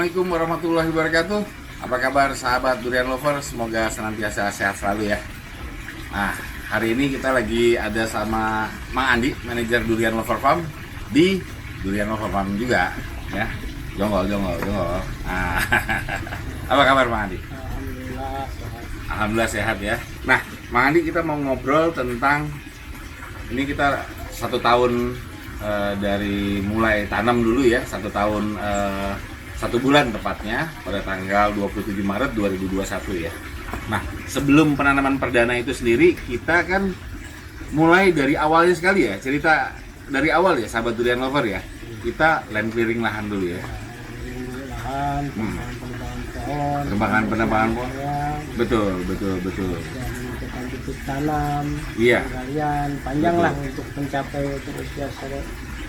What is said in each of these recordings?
Assalamualaikum warahmatullahi wabarakatuh. Apa kabar sahabat durian lover? Semoga senantiasa sehat selalu ya. Nah, hari ini kita lagi ada sama Mang Andi, manajer Durian Lover Farm di Durian Lover Farm juga ya. Jonggol. Nah, apa kabar Mang Andi? Alhamdulillah sehat. Alhamdulillah sehat ya. Nah, Mang Andi, kita mau ngobrol tentang ini. Kita 1 tahun dari mulai tanam dulu ya, 1 tahun 1 bulan tepatnya pada tanggal 27 Maret 2021 ya. Nah, sebelum penanaman perdana itu sendiri, kita kan mulai dari awalnya sekali ya, cerita dari awal ya sahabat durian lover ya. Kita land clearing lahan dulu ya. Lahan, Pengembangan pohon. Betul. dan menentukan titik tanam, Iya. penggalian panjang Betul. lah untuk mencapai usia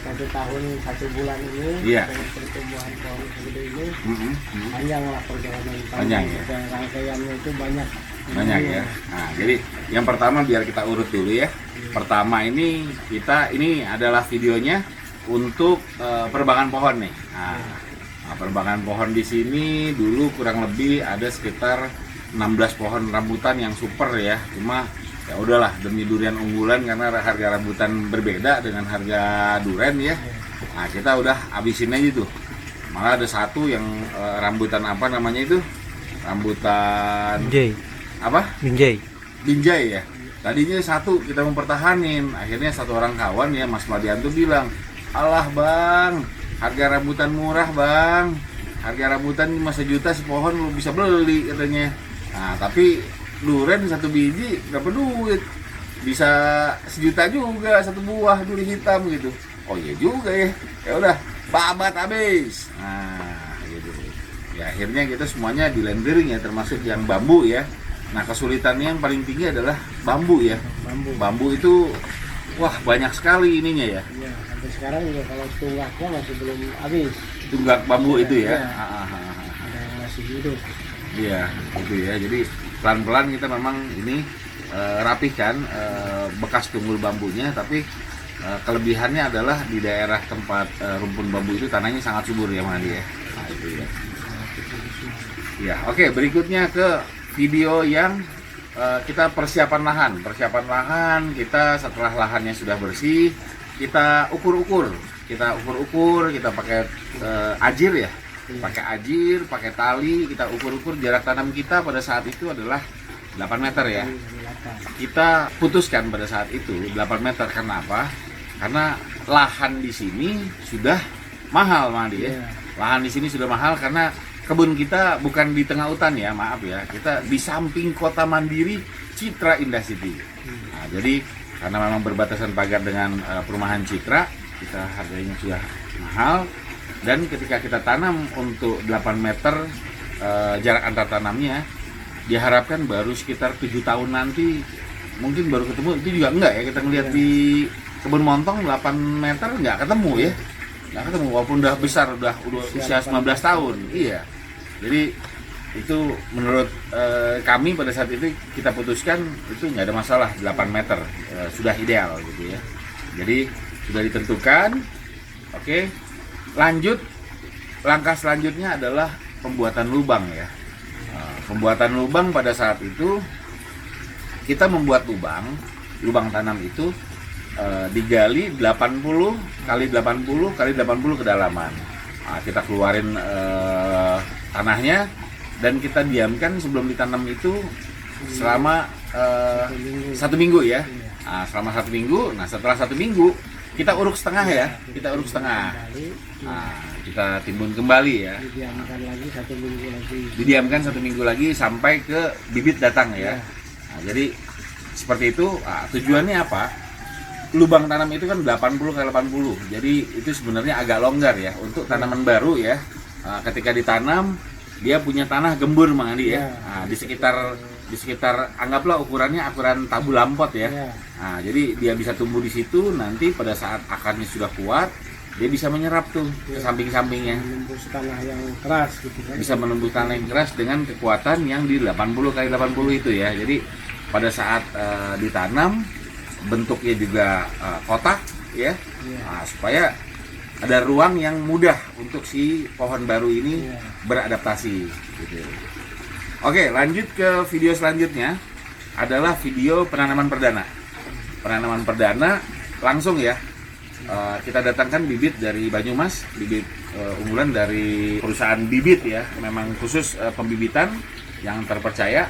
1 tahun 1 bulan ini. Iya. Dengan pertumbuhan pohon segede ini Mm-mm. panjang lah perjalanan Panjang ya. dan rangkaiannya itu banyak Ya. Nah, jadi yang pertama biar kita urut dulu ya. Pertama ini adalah videonya untuk perbankan pohon nih. Nah, perbankan pohon di sini dulu kurang lebih ada sekitar 16 pohon rambutan yang super ya. Cuma ya udahlah, demi durian unggulan karena harga rambutan berbeda dengan harga duren ya. Nah, kita udah habisin aja tuh. Malah ada satu yang rambutan apa namanya itu? Rambutan Binjai. apa? Binjai. Binjai ya. Tadinya satu kita mempertahanin, akhirnya satu orang kawan ya, Mas Madianto bilang, "Alah bang, harga rambutan murah bang, harga rambutan cuma 1 juta sepohon lu bisa beli," katanya. Nah, tapi duren 1 biji berapa duit? Bisa 1 juta juga 1 buah duri hitam gitu. Oh iya juga ya. Ya udah, babat habis. Nah, gitu. Ya akhirnya kita semuanya di land clearing ya, termasuk yang bambu ya. Nah, kesulitannya yang paling tinggi adalah bambu ya. Bambu itu wah banyak sekali ininya ya. Iya, sampai sekarang juga kalau tunggaknya masih belum habis. Tunggak bambu itu ya. Iya. Ah. Masih hidup. Iya, itu ya. Jadi pelan-pelan kita memang ini rapihkan bekas tunggul bambunya, tapi kelebihannya adalah di daerah tempat rumpun bambu itu tanahnya sangat subur ya Mandi ya. Nah, itu ya. Ya, oke, berikutnya ke video yang kita persiapan lahan. Kita setelah lahannya sudah bersih, kita ukur-ukur, kita pakai ajir ya, pakai tali, kita ukur-ukur jarak tanam kita pada saat itu adalah 8 meter ya. Kita putuskan pada saat itu 8 meter karena apa? Karena lahan di sini sudah mahal Mandi ya. Lahan di sini sudah mahal karena kebun kita bukan di tengah hutan ya, maaf ya. Kita di samping kota mandiri Citra Indah City. Nah, jadi karena memang berbatasan pagar dengan perumahan Citra, kita harganya sudah mahal. Dan ketika kita tanam untuk 8 meter jarak antar tanamnya, diharapkan baru sekitar 7 tahun nanti mungkin baru ketemu. Itu juga enggak ya, kita ngelihat di kebun montong 8 meter enggak ketemu ya. Nggak ketemu, walaupun udah besar, udah usia 19 tahun. Iya. Jadi itu menurut kami pada saat itu kita putuskan itu nggak ada masalah, 8 meter sudah ideal gitu ya. Jadi sudah ditentukan. Oke. Lanjut, langkah selanjutnya adalah pembuatan lubang ya. Pembuatan lubang pada saat itu kita membuat lubang tanam itu digali 80 kali 80 kali 80 kedalaman. Nah, kita keluarin tanahnya dan kita diamkan sebelum ditanam itu selama 1 minggu ya. Nah, selama 1 minggu. Nah, setelah 1 minggu kita uruk setengah ya. Nah, kita timbun kembali ya. Didiamkan 1 minggu lagi sampai ke bibit datang ya. Nah, jadi seperti itu. Nah, tujuannya apa? Lubang tanam itu kan 80 kali 80. Jadi itu sebenarnya agak longgar ya untuk tanaman baru ya. Ketika ditanam dia punya tanah gembur Mang Andi ya. Nah, di sekitar anggaplah ukuran tabu lampot ya. Nah, jadi dia bisa tumbuh di situ, nanti pada saat akarnya sudah kuat, dia bisa menyerap tuh ke samping-sampingnya. Menembus tanah yang keras gitu kan. Bisa menembus tanah yang keras dengan kekuatan yang di 80 kali 80 itu ya. Jadi pada saat ditanam bentuknya juga kotak ya. Nah, supaya ada ruang yang mudah untuk si pohon baru ini beradaptasi gitu. Oke, lanjut ke video selanjutnya adalah video penanaman perdana. Penanaman perdana langsung ya. Kita datangkan bibit dari Banyumas, bibit unggulan dari perusahaan bibit ya, memang khusus pembibitan yang terpercaya.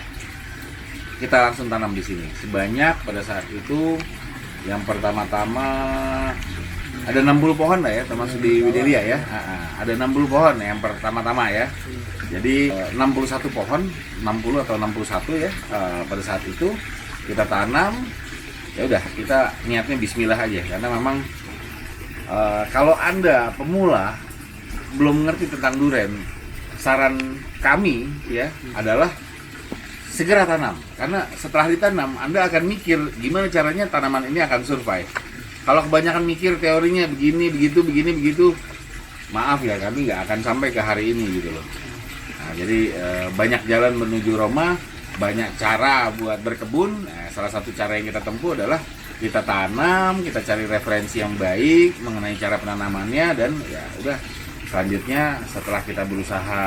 Kita langsung tanam di sini. Sebanyak pada saat itu yang pertama-tama ada 60 pohon lah ya, termasuk di Widelia ya. Ada 60 pohon yang pertama-tama ya. Jadi 61 pohon, 60 atau 61 ya. Pada saat itu kita tanam, ya udah kita niatnya Bismillah aja, karena memang kalau Anda pemula belum ngerti tentang duren, saran kami ya adalah segera tanam, karena setelah ditanam Anda akan mikir gimana caranya tanaman ini akan survive. Kalau kebanyakan mikir teorinya begini begitu, maaf ya, kami nggak akan sampai ke hari ini gitu loh. Nah, jadi banyak jalan menuju Roma, banyak cara buat berkebun. Salah satu cara yang kita tempuh adalah kita tanam, kita cari referensi yang baik mengenai cara penanamannya, dan ya udah selanjutnya setelah kita berusaha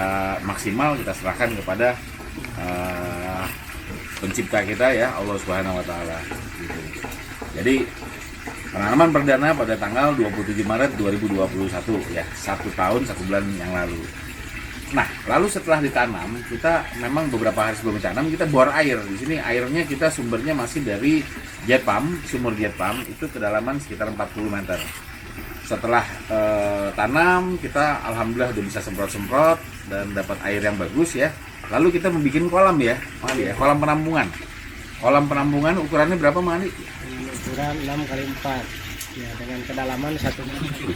maksimal kita serahkan kepada pencipta kita ya, Allah Subhanahu wa taala gitu. Jadi penanaman perdana pada tanggal 27 Maret 2021 ya, 1 tahun 1 bulan yang lalu. Nah, lalu setelah ditanam, kita memang beberapa hari sebelum ditanam kita bor air. Di sini airnya kita sumbernya masih dari jet pump, sumur jet pump itu kedalaman sekitar 40 meter. Setelah tanam, kita alhamdulillah udah bisa semprot-semprot dan dapat air yang bagus ya. Lalu kita membuat kolam ya, Mali ya, kolam penampungan. Kolam penampungan ukurannya berapa, Mali? Ukuran 6 kali 4 ya, dengan kedalaman 1 meter.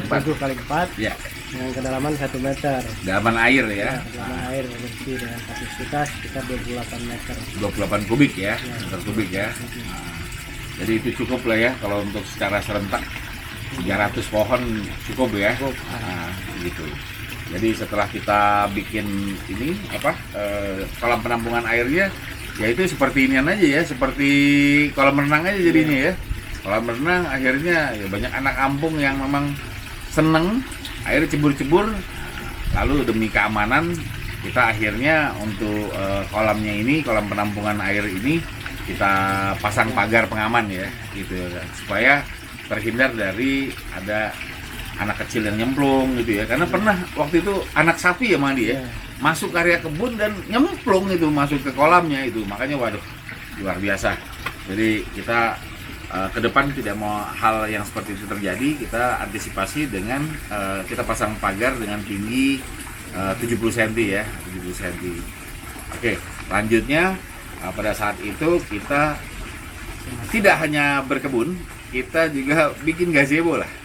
7 kali 4 ya. Dengan kedalaman 1 meter. Kedalaman air ya. Kedalaman air bersih dengan kapasitas sekitar 28 meter. 28 kubik ya, meter kubik ya. Nah, jadi itu cukup lah ya kalau untuk secara serentak 300 pohon cukup ya. Nah, gitu. Jadi setelah kita bikin ini kolam penampungan airnya, ya itu seperti inian aja ya, seperti kolam renang aja jadinya ya. Kolam renang akhirnya ya banyak anak kampung yang memang seneng air cebur-cebur. Lalu demi keamanan kita akhirnya untuk kolamnya ini, kolam penampungan air ini kita pasang pagar pengaman ya, gitu supaya terhindar dari ada anak kecil yang nyemplung gitu ya. Karena pernah waktu itu anak sapi ya Mandi ya, masuk area kebun dan nyemplung itu masuk ke kolamnya itu. Makanya waduh, luar biasa. Jadi kita ke depan tidak mau hal yang seperti itu terjadi. Kita antisipasi dengan kita pasang pagar dengan tinggi 70 cm ya, 70 cm. Oke, lanjutnya pada saat itu kita tidak hanya berkebun, kita juga bikin gazebo lah.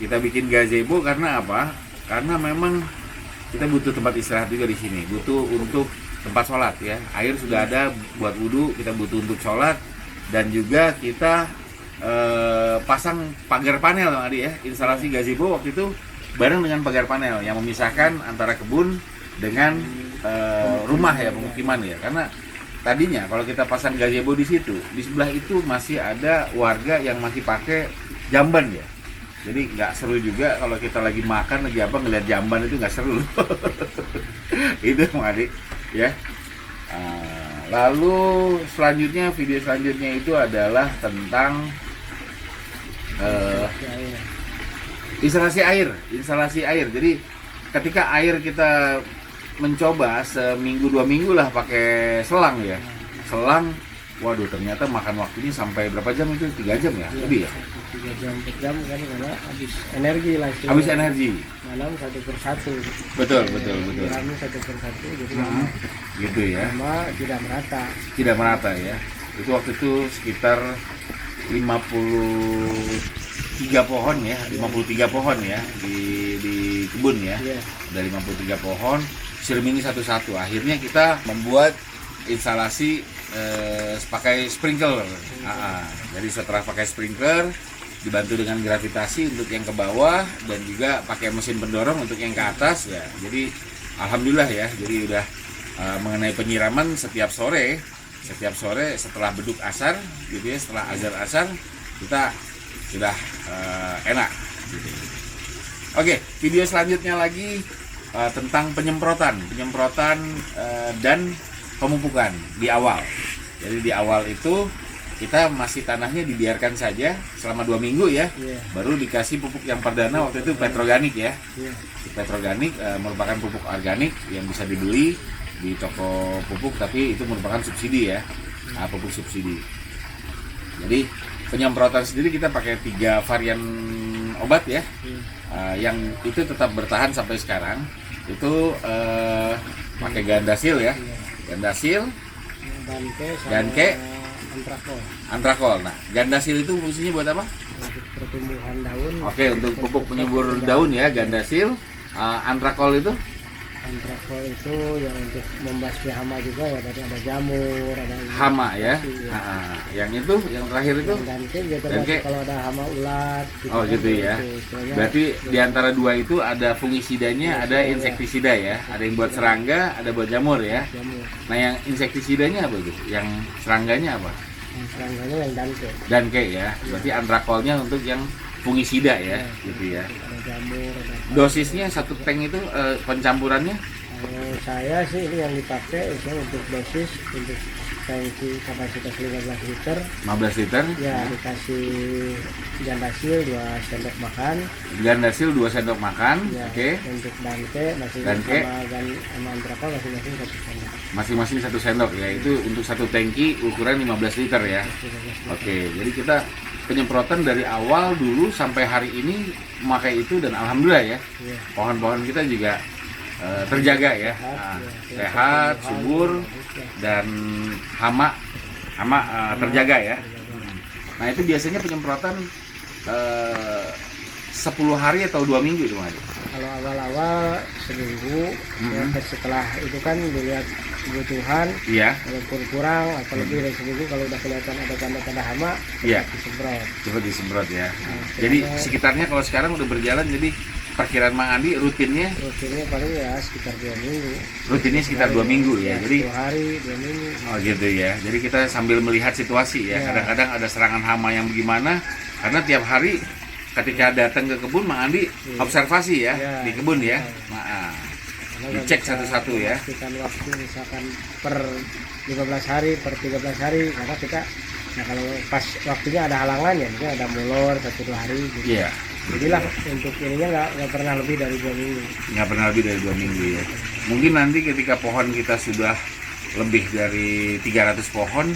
Kita bikin gazebo karena apa? Karena memang kita butuh tempat istirahat juga di sini, butuh untuk tempat sholat ya. Air sudah ada buat wudhu, kita butuh untuk sholat, dan juga kita pasang pagar panel tadi ya. Instalasi gazebo waktu itu bareng dengan pagar panel yang memisahkan antara kebun dengan rumah ya, pemukiman ya. Karena tadinya kalau kita pasang gazebo di situ, di sebelah itu masih ada warga yang masih pakai jamban ya. Jadi nggak seru juga kalau kita lagi makan lagi apa ngeliat jamban, itu nggak seru. Itu adik ya. Lalu selanjutnya, video selanjutnya itu adalah tentang instalasi air. Jadi ketika air kita mencoba seminggu 2 minggu lah pakai selang ya, waduh ternyata makan waktunya sampai berapa jam itu? 3 jam ya, lebih ya? 3 jam, 4 jam kan, karena habis energi lah. Habis energi. Malam satu persatu. Betul. Kami satu persatu, jadi lama. Gitu ya. Lama tidak merata. Ya. Itu waktu itu sekitar 53 pohon ya, 53 pohon ya di kebun ya. Ada 53 pohon, sirmingi satu-satu. Akhirnya kita membuat instalasi pakai sprinkler. Jadi setelah pakai sprinkler dibantu dengan gravitasi untuk yang ke bawah dan juga pakai mesin pendorong untuk yang ke atas ya. Jadi alhamdulillah ya. Jadi udah mengenai penyiraman setiap sore setelah beduk asar gitu ya, setelah azan asar kita sudah enak gitu. Oke, video selanjutnya lagi tentang penyemprotan dan pemupukan di awal. Jadi di awal itu kita masih tanahnya dibiarkan saja selama 2 minggu ya. Iya. Baru dikasih pupuk yang perdana waktu itu petroganik ya. Iya. Petroganik merupakan pupuk organik yang bisa dibeli di toko pupuk, tapi itu merupakan subsidi ya, pupuk subsidi. Jadi penyemprotan sendiri kita pakai 3 varian obat ya, yang itu tetap bertahan sampai sekarang. Itu pakai Gandasil ya, Gandasil, Danke, Antrakol. Nah, Gandasil itu fungsinya buat apa? Untuk pertumbuhan daun. Oke, untuk pupuk penyubur daun ya, Gandasil. Antrakol itu? Antrakol itu yang untuk membasmi hama juga ya, tadi ada jamur, ada Hama ya. iya. Yang itu, yang terakhir itu? Danke juga Danke. kalau ada hama ulat. Oh gitu ya. istilahnya. Berarti di antara 2 itu ada fungisidanya, ada insektisida ya. Ada yang buat serangga, ada buat jamur ya. Jamur. Nah, yang insektisidanya apa tuh? Yang serangganya apa? Yang serangganya yang danke. Danke ya. Berarti antrakolnya untuk yang fungisida ya, gitu ya. Ada jamur, ada apa. Dosisnya 1 tank itu pencampurannya? Kalau saya sih ini yang dipakai itu untuk dosis untuk tangki kapasitas 15 liter. 15 liter. Ya dikasih Gandasil 2 sendok makan. Gandasil 2 sendok makan. Ya, Oke. untuk Danke Danke. sama Antrakol masing-masing 1 sendok. Masing-masing 1 sendok ya. Itu untuk 1 tangki ukuran 15 liter ya. 15 liter. Oke, jadi kita penyemprotan dari awal dulu sampai hari ini memakai itu, dan alhamdulillah ya, Iya. pohon-pohon kita juga terjaga ya, sehat, subur, dan hama terjaga ya. Nah, itu biasanya penyemprotan 10 hari atau 2 minggu itu Mas? Kalau awal-awal seminggu, ya, setelah itu kan dilihat kebutuhan, Iya, walaupun kurang atau lebih dari seminggu, kalau udah kelihatan ada tanda-tanda hama, iya, disemprot. coba disemprot ya. Nah, Jadi sekitarnya kalau sekarang udah berjalan, jadi perkiraan Mang Andi rutinnya paling ya sekitar 2 minggu. rutinnya sekitar 2 minggu ya. Jadi 10 hari, 2 minggu. oh gitu ya. Jadi kita sambil melihat situasi ya. Ya. Kadang-kadang ada serangan hama yang bagaimana, karena tiap hari ketika datang ke kebun Mang Andi observasi ya, Ya. di kebun ya. Ya. Nah, Karena dicek nggak bisa satu-satu ya. memastikan waktu misalkan per 15 hari, per 13 hari, karena kita, nah kalau pas waktunya ada halangan ya, mungkin ada molor 1-2 hari gitu. Iya, Jadilah untuk ininya nggak pernah lebih dari 2 minggu. nggak pernah lebih dari 2 minggu ya. Mungkin nanti ketika pohon kita sudah lebih dari 300 pohon,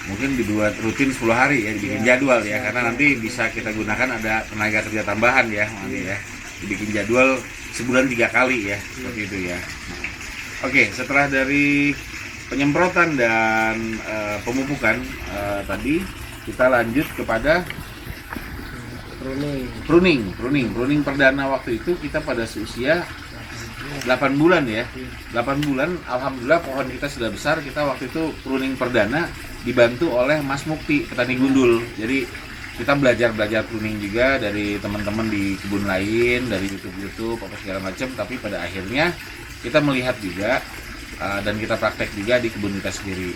mungkin dibuat rutin 10 hari ya, dibikin jadwal ya, karena nanti bisa kita gunakan ada tenaga kerja tambahan ya, nanti ya, dibikin jadwal sebulan 3 kali ya, seperti itu ya. Oke, setelah dari penyemprotan dan pemupukan tadi, kita lanjut kepada pruning perdana. Waktu itu kita pada usia 8 bulan ya. 8 bulan, alhamdulillah pohon kita sudah besar. Kita waktu itu pruning perdana dibantu oleh Mas Mukti, petani gundul. Jadi kita belajar pruning juga dari teman-teman di kebun lain, dari YouTube apa segala macam. Tapi pada akhirnya kita melihat juga dan kita praktek juga di kebun kita sendiri.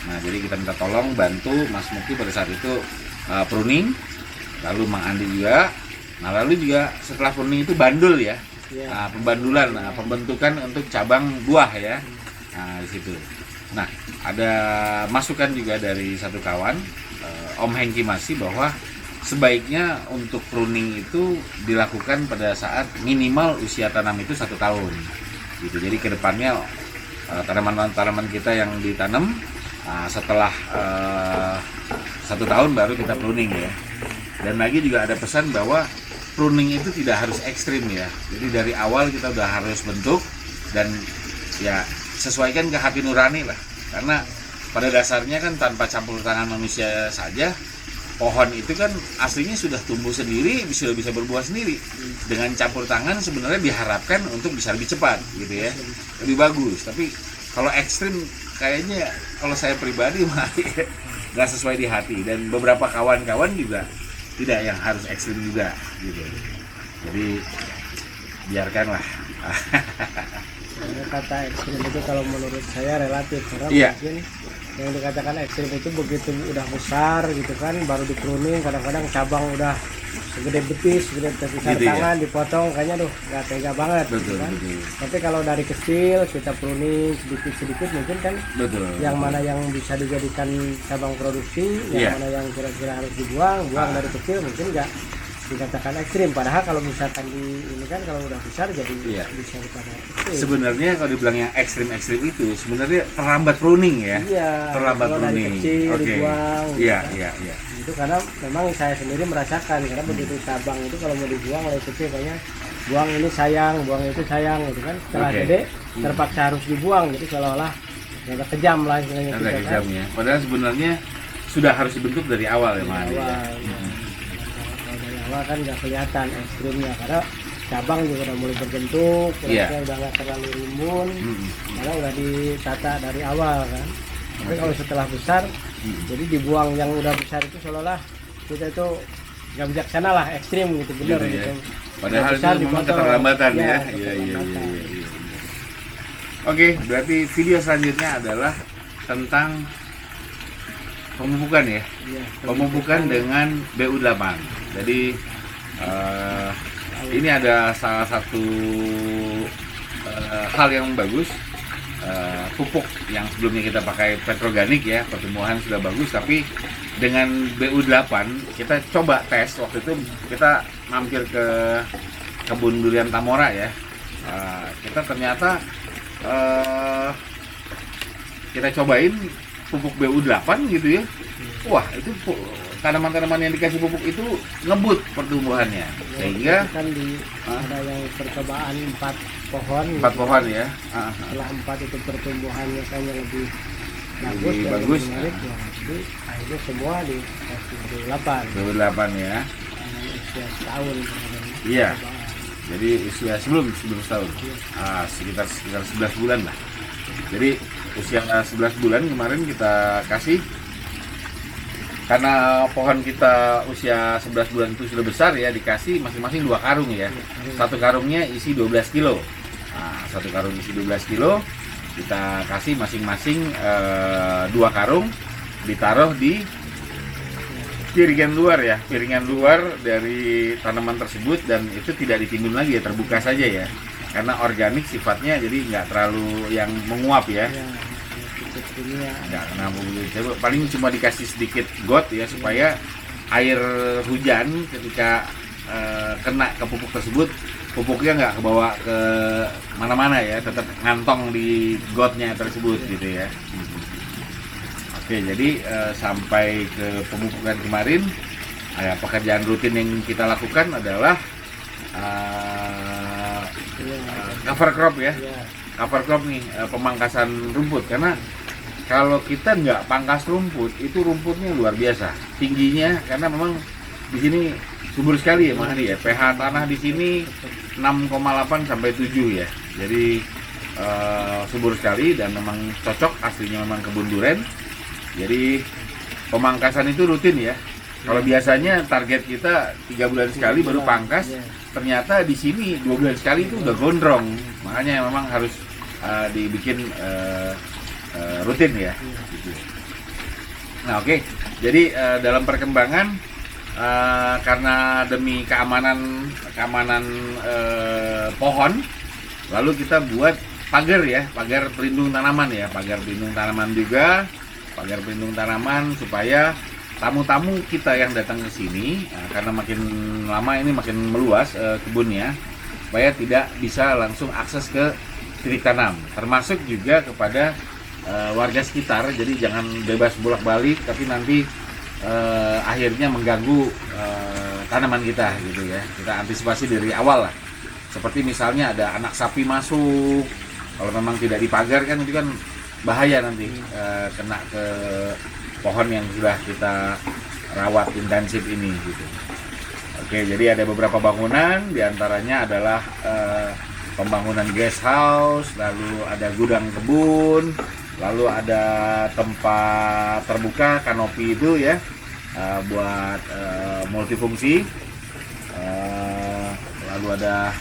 Nah, jadi kita minta tolong bantu Mas Mukti pada saat itu pruning, lalu Mang Andi juga. Nah, lalu juga setelah pruning itu bandul ya. Pembandulan, pembentukan untuk cabang buah ya. Nah, di situ. Nah, ada masukan juga dari satu kawan, Om Hengki Masih, bahwa sebaiknya untuk pruning itu dilakukan pada saat minimal usia tanam itu 1 tahun. Gitu. Jadi kedepannya tanaman-tanaman kita yang ditanam setelah 1 tahun baru kita pruning ya. Dan lagi juga ada pesan bahwa pruning itu tidak harus ekstrim ya. Jadi dari awal kita udah harus bentuk dan ya sesuaikan ke hati nurani lah. Karena pada dasarnya kan tanpa campur tangan manusia saja, pohon itu kan aslinya sudah tumbuh sendiri, sudah bisa berbuah sendiri. Dengan campur tangan sebenarnya diharapkan untuk bisa lebih cepat gitu ya, lebih bagus. Tapi kalau ekstrim kayaknya kalau saya pribadi nggak sesuai di hati, dan beberapa kawan-kawan juga tidak yang harus ekstrim juga gitu. Jadi biarkanlah. Kata ekstrim itu kalau menurut saya relatif, karena mungkin yang dikatakan ekstrim itu begitu udah besar gitu kan, baru di pruning, kadang-kadang cabang udah segede betis, segede betis Gitu ya? tangan dipotong, kayaknya nggak tega banget. Betul, gitu kan. betul. Tapi kalau dari kecil kita pruning sedikit-sedikit mungkin kan Betul. yang mana yang bisa dijadikan cabang produksi, Iya. yang mana yang kira-kira harus dibuang, buang dari kecil mungkin nggak dikatakan ekstrim. Padahal kalau misalkan ini kan kalau udah besar jadi Iya. bisa dikatakan ekstrim. Sebenarnya kalau dibilang yang ekstrim-ekstrim itu sebenarnya terlambat pruning ya. Iya. Terlambat Kalau dari pruning. kecil Oke. dibuang. Iya, gitu kan. iya, iya. Itu karena memang saya sendiri merasakan karena begitu cabang itu kalau mau dibuang oleh kecil kayaknya buang ini sayang, buang itu sayang gitu kan. Setelah Oke. gede terpaksa harus dibuang jadi seolah-olah agak kejam lah istilahnya Ada kita kan. kejam ya. Padahal sebenarnya sudah harus dibentuk dari awal ya, Mas Andi, ya. Awal, ya. Kalau dari awal kan nggak kelihatan ekstrimnya karena cabang juga udah mulai berbentuk, Iya. kulitnya udah nggak terlalu rimbun, Mm-mm. karena udah ditata dari awal kan. Tapi kalau setelah besar, Mm-mm. jadi dibuang yang udah besar itu seolah-olah kita itu nggak bijaksana lah, ekstrim gitu, bener Gitu ya. gitu. Padahal Udah itu besar memang dipotong. keterlambatan ya. Iya, Iya, iya, iya, keterlambatan. iya, iya. Oke, berarti video selanjutnya adalah tentang pemupukan ya. Iya, Pemupukan dengan BU8. Jadi ini ada salah satu hal yang bagus. Pupuk yang sebelumnya kita pakai petroganik ya, pertumbuhan sudah bagus, tapi dengan BU8 kita coba tes. Waktu itu kita mampir ke kebun durian Tamora ya. Kita ternyata kita cobain pupuk BU8 gitu ya. Wah, itu tanaman-tanaman yang dikasih pupuk itu ngebut pertumbuhannya. Sehingga kan ada yang percobaan 4 pohon. 4 pohon ya. Setelah 4 itu pertumbuhannya kayaknya lebih bagus, Lebih dan bagus, lebih menarik, ya. Jadi akhirnya semua dikasih 8 BU8 ya. dengan usia setahun. Iya. Jadi usia sebelum setahun. Sekitar 11 bulan lah. Jadi usia 11 bulan kemarin kita kasih, karena pohon kita usia 11 bulan itu sudah besar ya, dikasih masing-masing 2 karung ya. Satu karungnya isi 12 kilo. Satu karung isi 12 kilo. Kita kasih masing-masing 2 karung, ditaruh di piringan luar ya, piringan luar dari tanaman tersebut, dan itu tidak ditimbun lagi ya, terbuka saja ya, karena organik sifatnya, jadi nggak terlalu yang menguap ya, nggak kena bubuk. Paling cuma dikasih sedikit got ya, supaya air hujan ketika kena ke pupuk tersebut, pupuknya nggak kebawa ke mana-mana ya, tetap ngantong di gotnya tersebut gitu ya. Oke, jadi sampai ke pemupukan kemarin, pekerjaan rutin yang kita lakukan adalah cover crop ya. Cover crop nih, pemangkasan rumput. Karena kalau kita nggak pangkas rumput, itu rumputnya luar biasa tingginya, karena memang di sini subur sekali ya, Mas Andi ya. pH tanah di sini 6,8 sampai 7 ya. Jadi subur sekali dan memang cocok, aslinya memang kebun duren. Jadi pemangkasan itu rutin ya. Kalau biasanya target kita 3 bulan sekali baru pangkas, ternyata di sini 2 bulan sekali itu udah gondrong. Makanya memang harus dibikin rutin ya. Nah, oke. Jadi dalam perkembangan, karena demi keamanan pohon, lalu kita buat pagar ya, pagar pelindung tanaman ya, pagar pelindung tanaman juga. Pagar pelindung tanaman supaya tamu-tamu kita yang datang ke sini, karena makin lama ini makin meluas kebunnya, supaya tidak bisa langsung akses ke titik tanam, termasuk juga kepada warga sekitar. Jadi jangan bebas bolak-balik, tapi nanti akhirnya mengganggu tanaman kita gitu ya. Kita antisipasi dari awal lah. Seperti misalnya ada anak sapi masuk, kalau memang tidak dipagar kan itu kan bahaya nanti kena ke pohon yang sudah kita rawat intensif ini gitu. Oke, jadi ada beberapa bangunan, diantaranya adalah pembangunan guest house, lalu ada gudang kebun, lalu ada tempat terbuka kanopi itu ya, buat multifungsi, lalu ada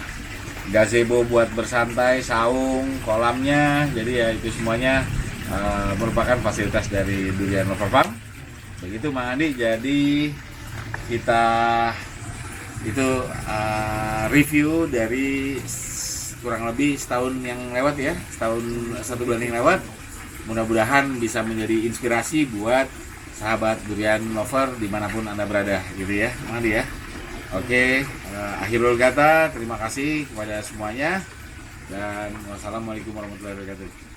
gazebo buat bersantai, saung, kolamnya. Jadi ya itu semuanya merupakan fasilitas dari Durian Lover Farm. Begitu Mang Andi. Jadi kita itu review dari kurang lebih setahun yang lewat ya, satu bulan yang lewat. Mudah-mudahan bisa menjadi inspirasi buat sahabat durian lover dimanapun Anda berada gitu ya, Mandi ya. Oke, akhirul kata, terima kasih kepada semuanya dan wassalamualaikum warahmatullahi wabarakatuh.